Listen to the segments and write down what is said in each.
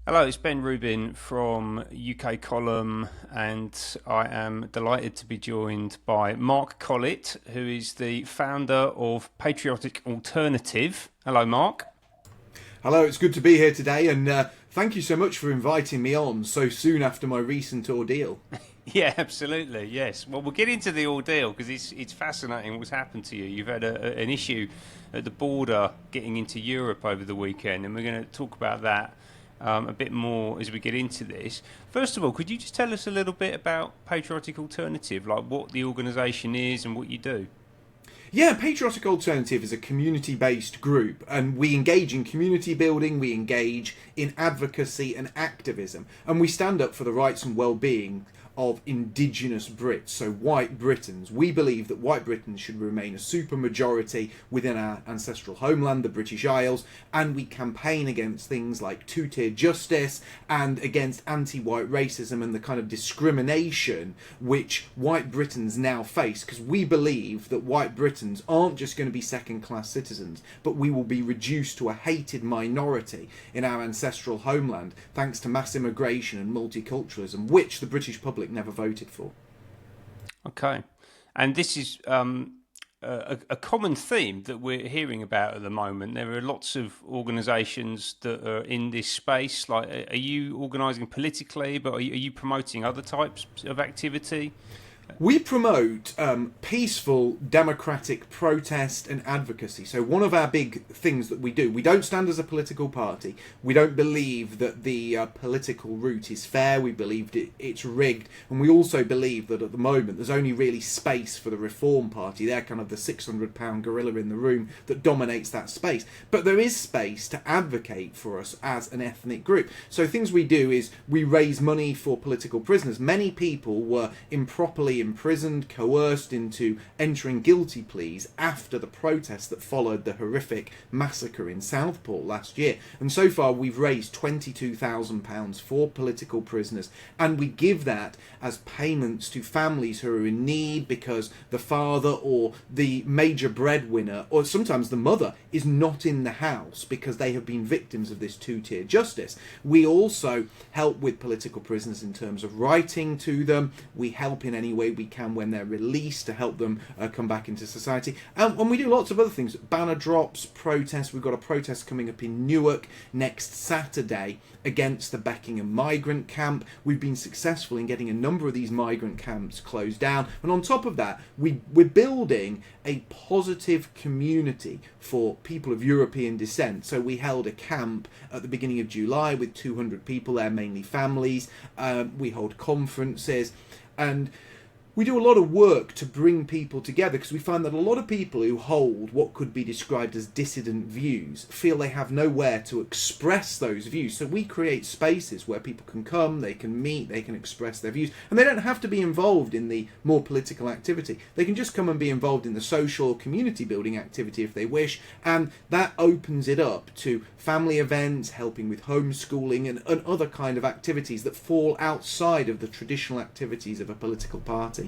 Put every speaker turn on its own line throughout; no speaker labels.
Hello, it's Ben Rubin from UK Column, and I am delighted to be joined by Mark Collett, who is the founder of Patriotic Alternative. Hello, Mark.
Hello, it's good to be here today, and thank you so much for inviting me on so soon after my recent ordeal.
Yeah, absolutely. Yes. Well, we'll get into the ordeal because it's fascinating what's happened to you. You've had an issue at the border getting into Europe over the weekend, and we're going to talk about that a bit more as we get into this. First of all, could you just tell us a little bit about Patriotic Alternative, like what the organisation is and what you do?
Yeah, Patriotic Alternative is a community based group, and we engage in community building, we engage in advocacy and activism, and we stand up for the rights and well being of indigenous Brits, so white Britons. We believe that white Britons should remain a supermajority within our ancestral homeland, the British Isles, and we campaign against things like two-tier justice and against anti-white racism and the kind of discrimination which white Britons now face, because we believe that white Britons aren't just going to be second-class citizens, but we will be reduced to a hated minority in our ancestral homeland thanks to mass immigration and multiculturalism, which the British public never voted for.
Okay. And this is a common theme that we're hearing about at the moment. There are lots of organisations that are in this space. Like, are you organising politically, but are you promoting other types of activity?
We promote peaceful democratic protest and advocacy. So one of our big things that we don't stand as a political party. We don't believe that the political route is fair. We believe it's rigged. And we also believe that at the moment there's only really space for the Reform Party. They're kind of the 600-pound gorilla in the room that dominates that space. But there is space to advocate for us as an ethnic group. So things we do is we raise money for political prisoners. Many people were improperly imprisoned, coerced into entering guilty pleas after the protests that followed the horrific massacre in Southport last year. And so far we've raised £22,000 for political prisoners, and we give that as payments to families who are in need because the father or the major breadwinner, or sometimes the mother, is not in the house because they have been victims of this two-tier justice. We also help with political prisoners in terms of writing to them. We help in any way we can when they're released to help them come back into society. And we do lots of other things. Banner drops, protests. We've got a protest coming up in Newark next Saturday against the Beckingham migrant camp. We've been successful in getting a number of these migrant camps closed down. And on top of that, we're building a positive community for people of European descent. So we held a camp at the beginning of July with 200 people there, mainly families. We hold conferences, and we do a lot of work to bring people together, because we find that a lot of people who hold what could be described as dissident views feel they have nowhere to express those views. So we create spaces where people can come, they can meet, they can express their views, and they don't have to be involved in the more political activity. They can just come and be involved in the social community building activity if they wish, and that opens it up to family events, helping with homeschooling and other kind of activities that fall outside of the traditional activities of a political party.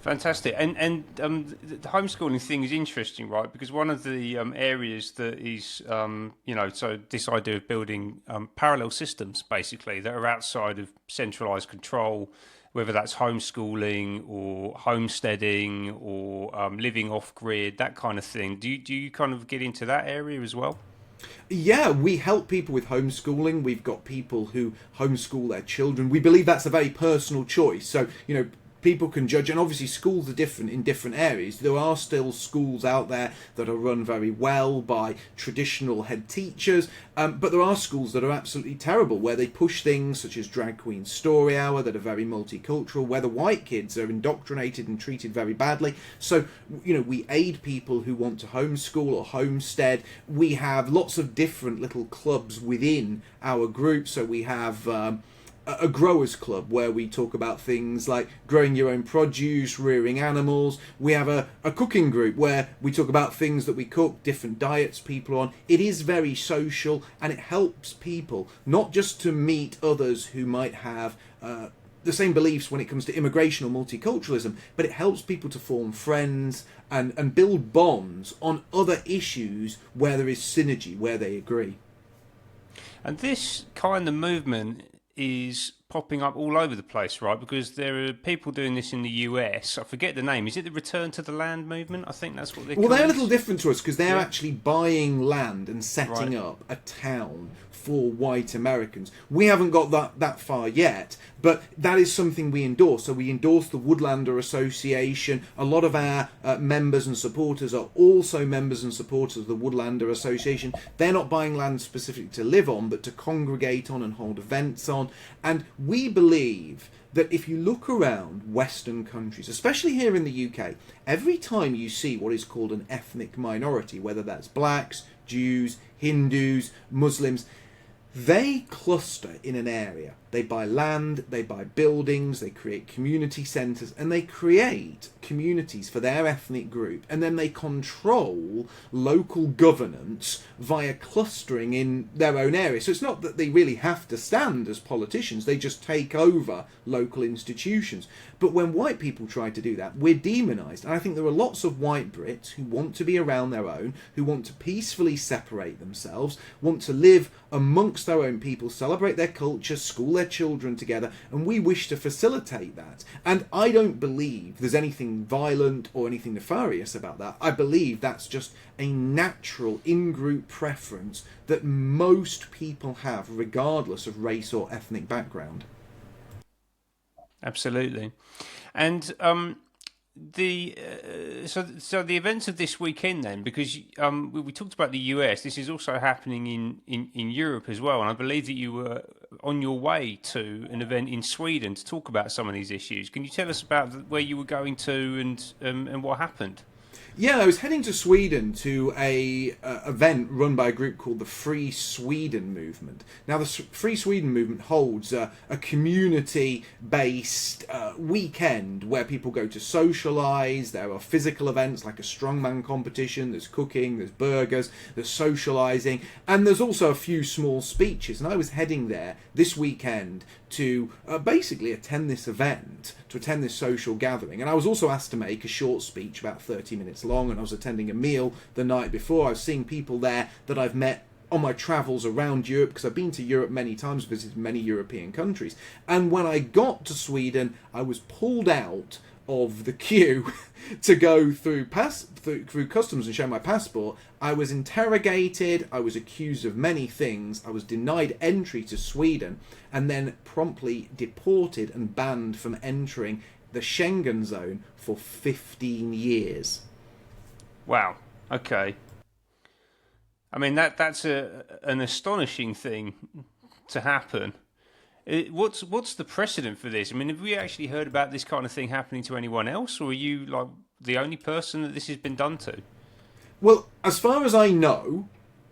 Fantastic. And the homeschooling thing is interesting, right? Because one of the areas that is, so this idea of building parallel systems, basically, that are outside of centralized control, whether that's homeschooling or homesteading or living off grid, that kind of thing. Do you kind of get into that area as well?
Yeah, we help people with homeschooling. We've got people who homeschool their children. We believe that's a very personal choice. So, people can judge, and obviously schools are different in different areas. There are still schools out there that are run very well by traditional head teachers, but there are schools that are absolutely terrible, where they push things such as drag queen story hour that are very multicultural, where the white kids are indoctrinated and treated very badly. So, we aid people who want to homeschool or homestead. We have lots of different little clubs within our group. So we have a growers club where we talk about things like growing your own produce, rearing animals. We have a cooking group where we talk about things that we cook, different diets people are on. It is very social, and it helps people not just to meet others who might have the same beliefs when it comes to immigration or multiculturalism, but it helps people to form friends and build bonds on other issues where there is synergy, where they agree.
And this kind of movement is popping up all over the place, right? Because there are people doing this in the US. I forget the name. Is it the Return to the Land movement? I think that's what they
Well,
call
they're a
this.
little different to us because they're
Yeah.
actually buying land and setting
Right.
up a town for white Americans. We haven't got that far yet, but that is something we endorse. So we endorse the Woodlander Association. A lot of our members and supporters are also members and supporters of the Woodlander Association. They're not buying land specifically to live on, but to congregate on and hold events on. And we believe that if you look around Western countries, especially here in the UK, every time you see what is called an ethnic minority, whether that's blacks, Jews, Hindus, Muslims, they cluster in an area. They buy land, they buy buildings, they create community centres, and they create communities for their ethnic group, and then they control local governance via clustering in their own area. So it's not that they really have to stand as politicians, they just take over local institutions. But when white people try to do that, we're demonised. And I think there are lots of white Brits who want to be around their own, who want to peacefully separate themselves, want to live amongst their own people, celebrate their culture, school their children together, and we wish to facilitate that. And I don't believe there's anything violent or anything nefarious about that. I believe that's just a natural in-group preference that most people have, regardless of race or ethnic background.
Absolutely. And the so the events of this weekend then, because we talked about the US, this is also happening in Europe as well, and I believe that you were on your way to an event in Sweden to talk about some of these issues. Can you tell us about where you were going to and what happened?
Yeah, I was heading to Sweden to a event run by a group called the Free Sweden Movement. Now, the Free Sweden Movement holds a community-based weekend where people go to socialise. There are physical events like a strongman competition, there's cooking, there's burgers, there's socialising, and there's also a few small speeches. And I was heading there this weekend to basically attend this event, to attend this social gathering. And I was also asked to make a short speech, about 30 minutes long, and I was attending a meal the night before. I was seeing people there that I've met on my travels around Europe, because I've been to Europe many times, visited many European countries. And when I got to Sweden, I was pulled out of the queue to go through customs and show my passport. I was interrogated, I was accused of many things, I was denied entry to Sweden, and then promptly deported and banned from entering the Schengen Zone for 15 years.
Wow. Okay. I mean that's an astonishing thing to happen. What's the precedent for this? I mean, have we actually heard about this kind of thing happening to anyone else, or are you like the only person that this has been done to?
Well, as far as I know,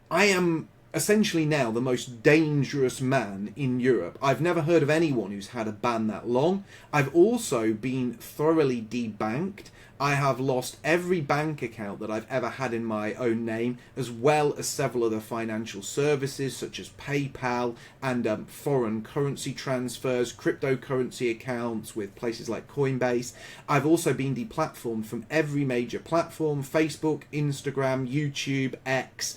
I am essentially now the most dangerous man in Europe. I've never heard of anyone who's had a ban that long. I've also been thoroughly debanked. I have lost every bank account that I've ever had in my own name, as well as several other financial services such as PayPal and foreign currency transfers, cryptocurrency accounts with places like Coinbase. I've also been deplatformed from every major platform: Facebook, Instagram, YouTube, X.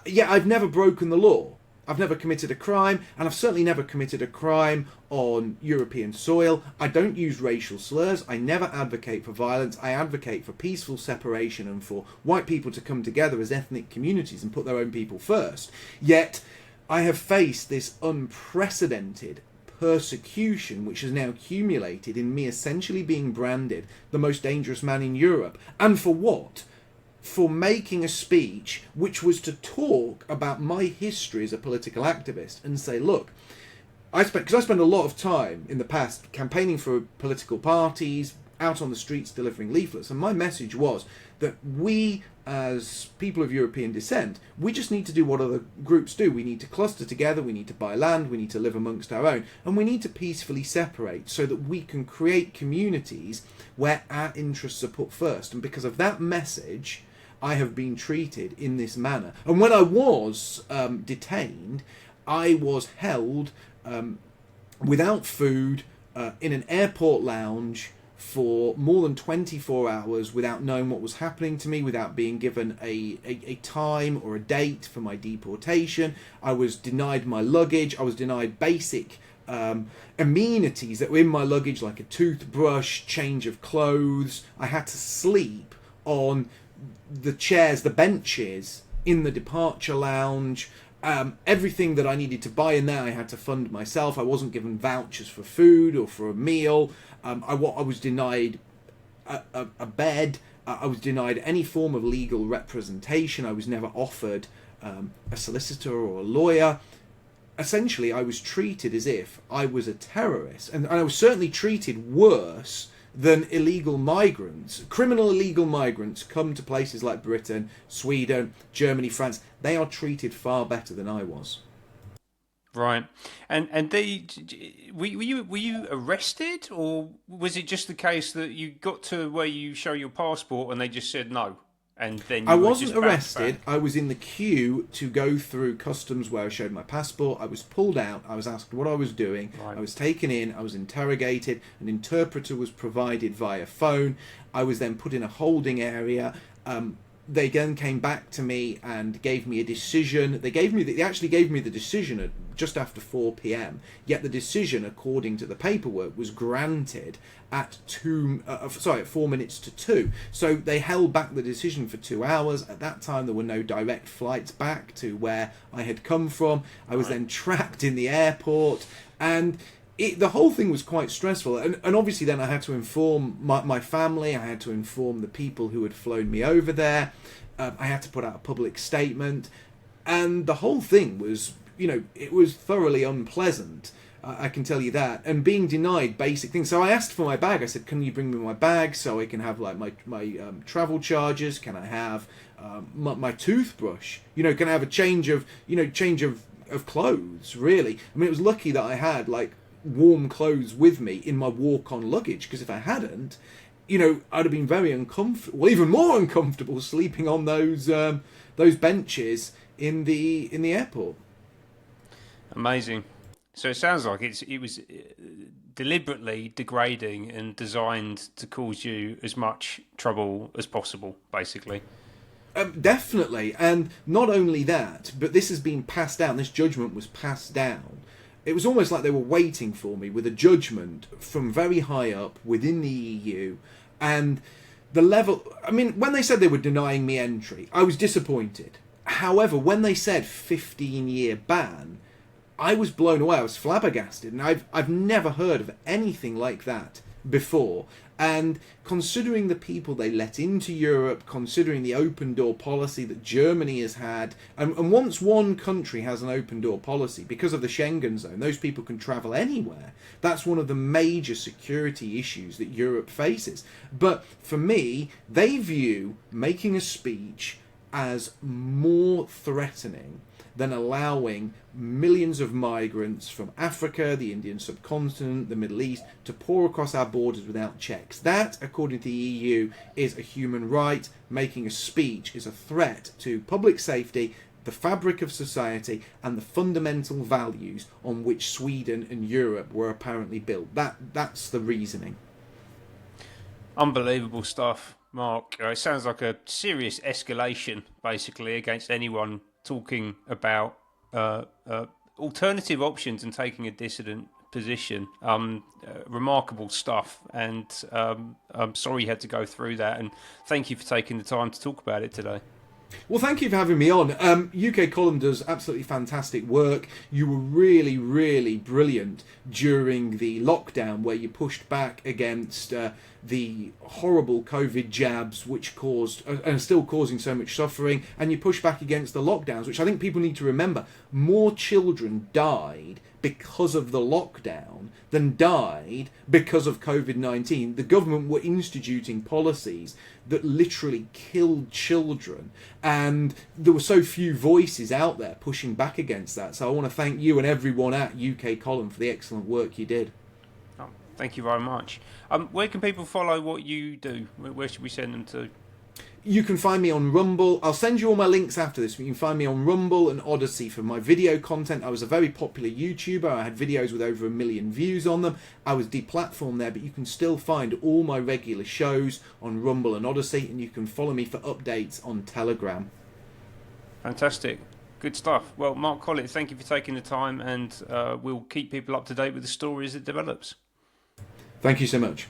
Yeah, I've never broken the law. I've never committed a crime, and I've certainly never committed a crime on European soil. I don't use racial slurs. I never advocate for violence. I advocate for peaceful separation and for white people to come together as ethnic communities and put their own people first. Yet, I have faced this unprecedented persecution which has now accumulated in me essentially being branded the most dangerous man in Europe. And for what? For making a speech which was to talk about my history as a political activist and say, look, I spent a lot of time in the past campaigning for political parties, out on the streets delivering leaflets, and my message was that we, as people of European descent, we just need to do what other groups do. We need to cluster together, we need to buy land, we need to live amongst our own, and we need to peacefully separate so that we can create communities where our interests are put first. And because of that message, I have been treated in this manner. And when I was detained, I was held without food in an airport lounge for more than 24 hours without knowing what was happening to me, without being given a time or a date for my deportation. I was denied my luggage. I was denied basic amenities that were in my luggage, like a toothbrush, change of clothes. I had to sleep on the chairs, the benches in the departure lounge. Everything that I needed to buy in there I had to fund myself. I wasn't given vouchers for food or for a meal. I was denied a bed. I was denied any form of legal representation. I was never offered a solicitor or a lawyer. Essentially, I was treated as if I was a terrorist, and I was certainly treated worse than illegal migrants. Criminal illegal migrants come to places like Britain, Sweden, Germany, France. They are treated far better than I was.
Right, and were you arrested, or was it just the case that you got to where you show your passport and they just said no, and then
I wasn't arrested. I was in the queue to go through customs where I showed my passport. I was pulled out. I was asked what I was doing. Right. I was taken in. I was interrogated. An interpreter was provided via phone. I was then put in a holding area. They then came back to me and gave me a decision. They actually gave me the decision at just after 4 p.m. Yet the decision, according to the paperwork, was granted at 4 minutes to 2. So they held back the decision for 2 hours. At that time, there were no direct flights back to where I had come from. I was then trapped in the airport, and the whole thing was quite stressful. And obviously then I had to inform my family. I had to inform the people who had flown me over there. I had to put out a public statement. And the whole thing was, it was thoroughly unpleasant. I can tell you that. And being denied basic things. So I asked for my bag. I said, can you bring me my bag so I can have like my travel charges? Can I have my toothbrush? Can I have a change of clothes, really? I mean, it was lucky that I had like warm clothes with me in my walk-on luggage, because if I hadn't, I'd have been very uncomfortable, well, even more uncomfortable, sleeping on those benches in the airport.
Amazing. So it sounds like it was deliberately degrading and designed to cause you as much trouble as possible, basically.
Definitely, and not only that, but this has been passed down. This judgment was passed down. It was almost like they were waiting for me with a judgment from very high up within the EU. And the level... I mean, when they said they were denying me entry, I was disappointed. However, when they said 15-year ban, I was blown away. I was flabbergasted. And I've never heard of anything like that before. And considering the people they let into Europe, considering the open door policy that Germany has had, and once one country has an open door policy, because of the Schengen Zone, those people can travel anywhere. That's one of the major security issues that Europe faces. But for me, they view making a speech as more threatening than allowing millions of migrants from Africa, the Indian subcontinent, the Middle East, to pour across our borders without checks. That, according to the EU, is a human right. Making a speech is a threat to public safety, the fabric of society, and the fundamental values on which Sweden and Europe were apparently built. That's the reasoning.
Unbelievable stuff, Mark. It sounds like a serious escalation, basically, against anyone talking about alternative options and taking a dissident position. Remarkable stuff, and I'm sorry you had to go through that, and thank you for taking the time to talk about it today.
Well, thank you for having me on. UK Column does absolutely fantastic work. You were really, really brilliant during the lockdown, where you pushed back against the horrible COVID jabs, which caused and are still causing so much suffering, and you pushed back against the lockdowns, which I think people need to remember. More children died because of the lockdown than died because of COVID-19. The government were instituting policies that literally killed children, and there were so few voices out there pushing back against that. So I want to thank you and everyone at UK Column for the excellent work you did.
Oh, thank you very much. Where can people follow what you do? Where should we send them to?
You can find me on Rumble. I'll send you all my links after this, but you can find me on Rumble and Odyssey for my video content. I was a very popular YouTuber. I had videos with over 1 million views on them. I was deplatformed there, but you can still find all my regular shows on Rumble and Odyssey, and you can follow me for updates on Telegram.
Fantastic. Good stuff. Well, Mark Collett, thank you for taking the time, and we'll keep people up to date with the story as it develops.
Thank you so much.